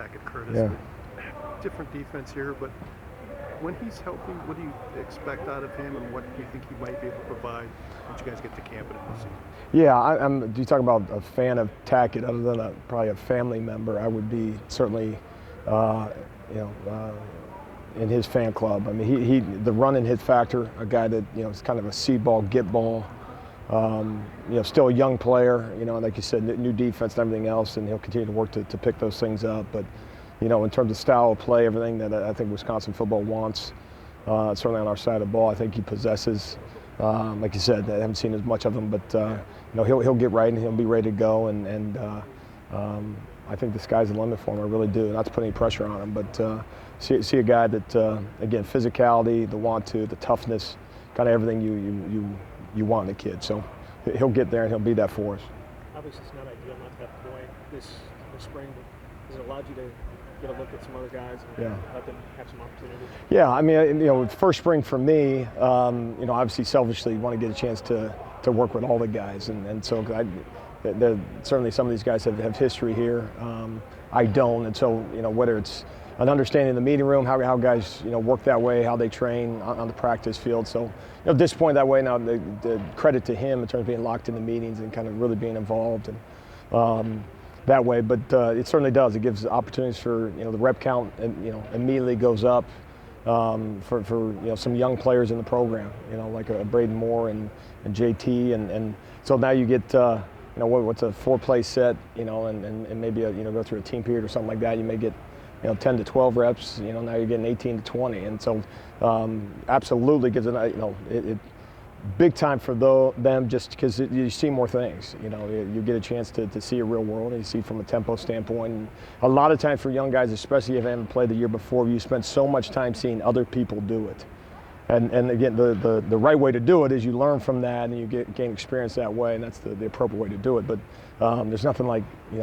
Tackett Curtis. Yeah. Different defense here, but when he's healthy, what do you expect out of him, and what do you think he might be able to provide once you guys get to camp in this season? Yeah, I'm. Do you talk about a fan of Tackett other than probably a family member? I would be certainly, you know, in his fan club. I mean, he the run and hit factor, a guy that is kind of a see ball, get ball. Still a young player. Like you said, new defense and everything else, and he'll continue to work to pick those things up. But in terms of style of play, everything that I think Wisconsin football wants, certainly on our side of the ball, I think he possesses. Like you said, I haven't seen as much of him, but he'll get right and he'll be ready to go. And I think the sky's the limit for him. I really do. Not to put any pressure on him, but see a guy that again, physicality, the want to, the toughness, kind of everything you want in a kid. So he'll get there and he'll be that for us. Obviously, it's not ideal not to have Dwight this spring, but has it allowed you to get a look at some other guys and let them have some opportunity? Yeah, I mean, first spring for me, obviously selfishly, you want to get a chance to work with all the guys, and so certainly some of these guys have history here. I don't, and so whether it's an understanding of the meeting room, how guys work that way, how they train on the practice field. So disappointed that way. Now the credit to him in terms of being locked in the meetings and kind of really being involved and that way. But it certainly does. It gives opportunities for the rep count and immediately goes up for some young players in the program. Like a Braden Moore and JT and so now you get what's a 4-play set and maybe go through a team period or something like that. You may get 10 to 12 reps, now you're getting 18 to 20. And so absolutely gives it big time for them just because you see more things. You get a chance to see a real world, and you see from a tempo standpoint. And a lot of times for young guys, especially if they haven't played the year before, you spend so much time seeing other people do it. And again, the right way to do it is you learn from that and you gain experience that way, and that's the appropriate way to do it. But there's nothing like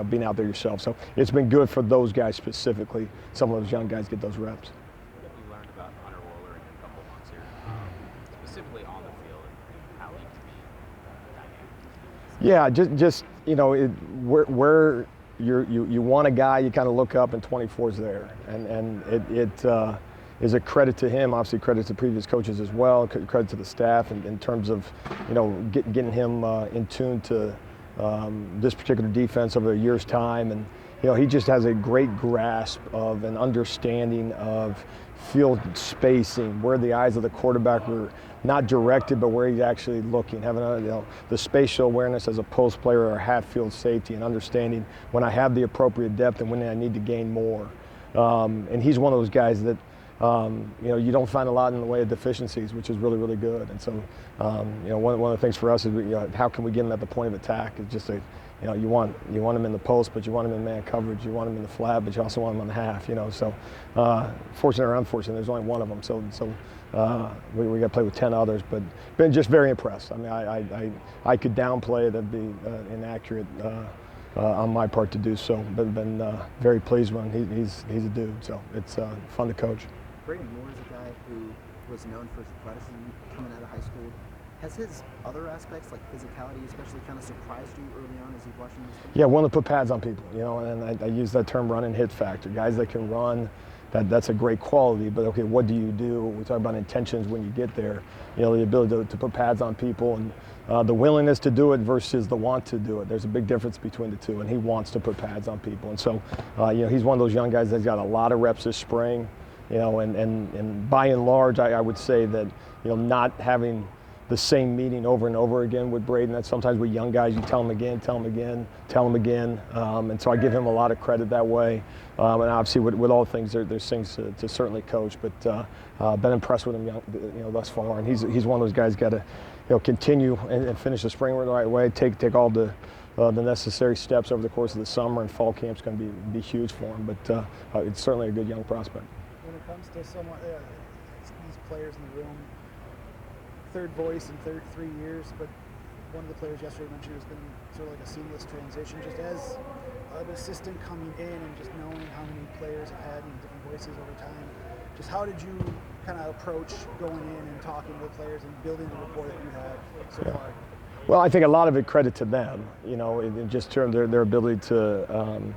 being out there yourself. So it's been good for those guys specifically. Some of those young guys get those reps. What have you learned about Hunter Wohler in a couple months here, specifically on the field and how he can be dynamic? Yeah, just where you want a guy, you kind of look up and 24 is there, and it is a credit to him, obviously credit to previous coaches as well, credit to the staff in terms of getting him in tune to this particular defense over a year's time. And he just has a great grasp of an understanding of field spacing, where the eyes of the quarterback were not directed, but where he's actually looking, having the spatial awareness as a post player or a half field safety, and understanding when I have the appropriate depth and when I need to gain more. And he's one of those guys that you don't find a lot in the way of deficiencies, which is really, really good. And so, one of the things for us is how can we get him at the point of attack? It's just you want him in the post, but you want him in man coverage. You want him in the flat, but you also want him on the half. So, fortunate or unfortunate, there's only one of them. So we got to play with 10 others, but been just very impressed. I mean, I could downplay it. That'd be inaccurate. On my part to do so, but been very pleased with him. He's a dude, so it's fun to coach. Braden Moore is a guy who was known for his athleticism coming out of high school. Has his other aspects, like physicality especially, kind of surprised you early on as you've watched him? Yeah, willing to put pads on people, and I use that term run and hit factor. Guys that can run, that's a great quality, but okay, what do you do? We talk about intentions when you get there. The ability to put pads on people and the willingness to do it versus the want to do it. There's a big difference between the two, and he wants to put pads on people. And so, he's one of those young guys that's got a lot of reps this spring, and by and large, I would say that, not having the same meeting over and over again with Braden. That sometimes with young guys, you tell them again, and so I give him a lot of credit that way. And obviously, with all things, there's things to certainly coach, but been impressed with him, thus far. And he's one of those guys got to, continue and finish the spring the right way. Take all the necessary steps over the course of the summer, and fall camp's going to be huge for him. But it's certainly a good young prospect. When it comes to these players in the room, third voice in 3 years, but one of the players yesterday mentioned it's been sort of like a seamless transition, just as an assistant coming in and just knowing how many players have had different voices over time. Just how did you kind of approach going in and talking to the players and building the rapport that you have so far? Well, I think a lot of it credit to them, in just terms of their ability to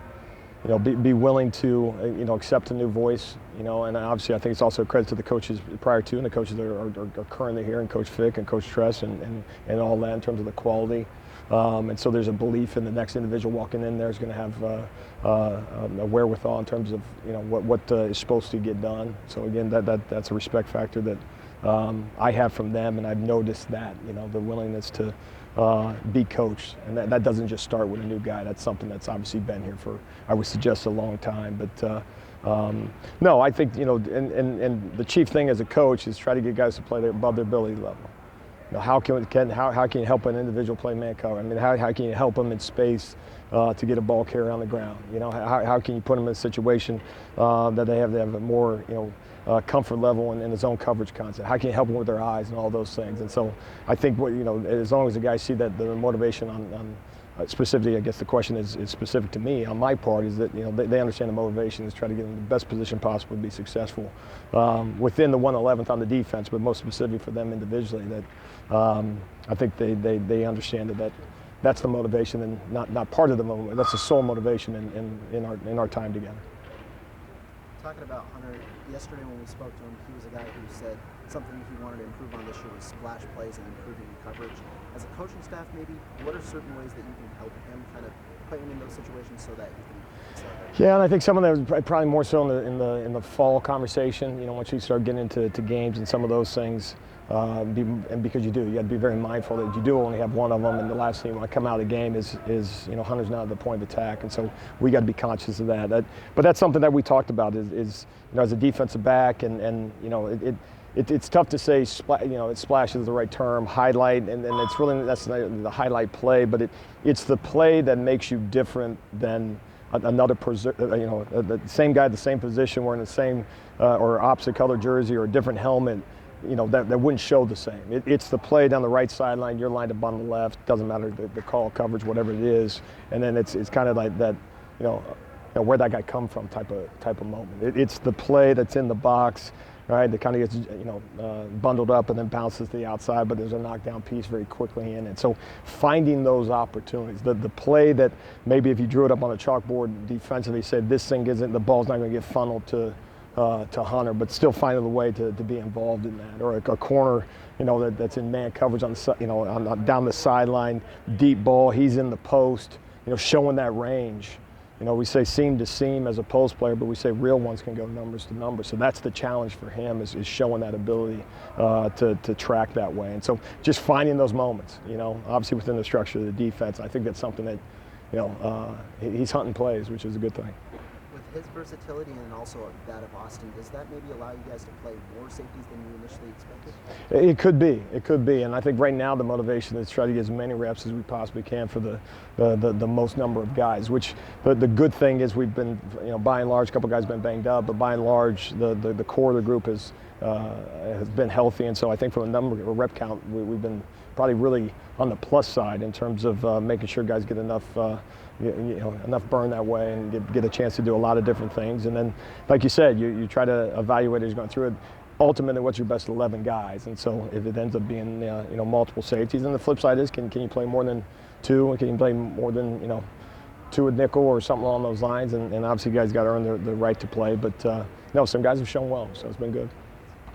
be willing to accept a new voice, and obviously I think it's also a credit to the coaches prior to and the coaches that are currently here, and Coach Fick and Coach Tress and all that in terms of the quality. And so there's a belief in the next individual walking in there is going to have a wherewithal in terms of what is supposed to get done. So again, that's a respect factor that I have from them, and I've noticed that the willingness to be coached, and that doesn't just start with a new guy. That's something that's obviously been here for, I would suggest, a long time. But no, I think and the chief thing as a coach is try to get guys to play above their ability level. How can you help an individual play man cover? I mean, how can you help them in space to get a ball carrier on the ground? How can you put them in a situation that they have a more comfort level in the zone coverage concept? How can you help them with their eyes and all those things? And so I think as long as the guys see that the motivation on specifically, I guess the question is specific to me on my part, is that they understand the motivation is try to get in the best position possible to be successful within the 111th on the defense, but most specifically for them individually. That I think they understand that's the motivation and not part of the motivation. That's the sole motivation in our time together. Talking about Hunter, yesterday when we spoke to him, he was a guy who said something he wanted to improve on this year was splash plays and improving coverage. As a coaching staff, maybe, what are certain ways that you can help him kind of put him in those situations so that he can accelerate? Yeah, and I think some of that was probably more so in the fall conversation. Once you start getting into games and some of those things, and because you got to be very mindful that you do only have one of them, and the last thing when I come out of the game is Hunter's not at the point of attack, and so we got to be conscious of that. But that's something that we talked about is as a defensive back, and it's tough to say splash is the right term, highlight, and it's really that's the highlight play, but it's the play that makes you different than another the same guy, the same position, wearing the same or opposite color jersey or a different helmet. That wouldn't show the same. It's the play down the right sideline, you're lined up on the left, doesn't matter the call, coverage, whatever it is, and then it's kind of like that, where that guy come from type of moment. It's the play that's in the box, right? That kind of gets bundled up and then bounces to the outside, but there's a knockdown piece very quickly in it. So finding those opportunities, the play that maybe if you drew it up on a chalkboard defensively, said this thing isn't, the ball's not going to get funneled to Hunter, but still finding a way to be involved in that, or a corner, that's in man coverage on down the sideline, deep ball, he's in the post, showing that range. We say seam to seam as a post player, but we say real ones can go numbers to numbers. So that's the challenge for him is showing that ability to track that way. And so just finding those moments, obviously within the structure of the defense, I think that's something that, he's hunting plays, which is a good thing. His versatility and also that of Austin, does that maybe allow you guys to play more safeties than you initially expected? It could be, and I think right now the motivation is to try to get as many reps as we possibly can for the most number of guys. Which the good thing is we've been, by and large, a couple guys have been banged up, but by and large the core of the group has been healthy, and so I think from a number of rep count we've been probably really on the plus side in terms of making sure guys get enough. Enough burn that way and get a chance to do a lot of different things. And then, like you said, you try to evaluate as you're going through it. Ultimately, what's your best 11 guys? And so if it ends up being multiple safeties, and the flip side is can you play more than two? Can you play more than two at nickel or something along those lines? And obviously, guys got to earn the right to play. But no, some guys have shown well, so it's been good.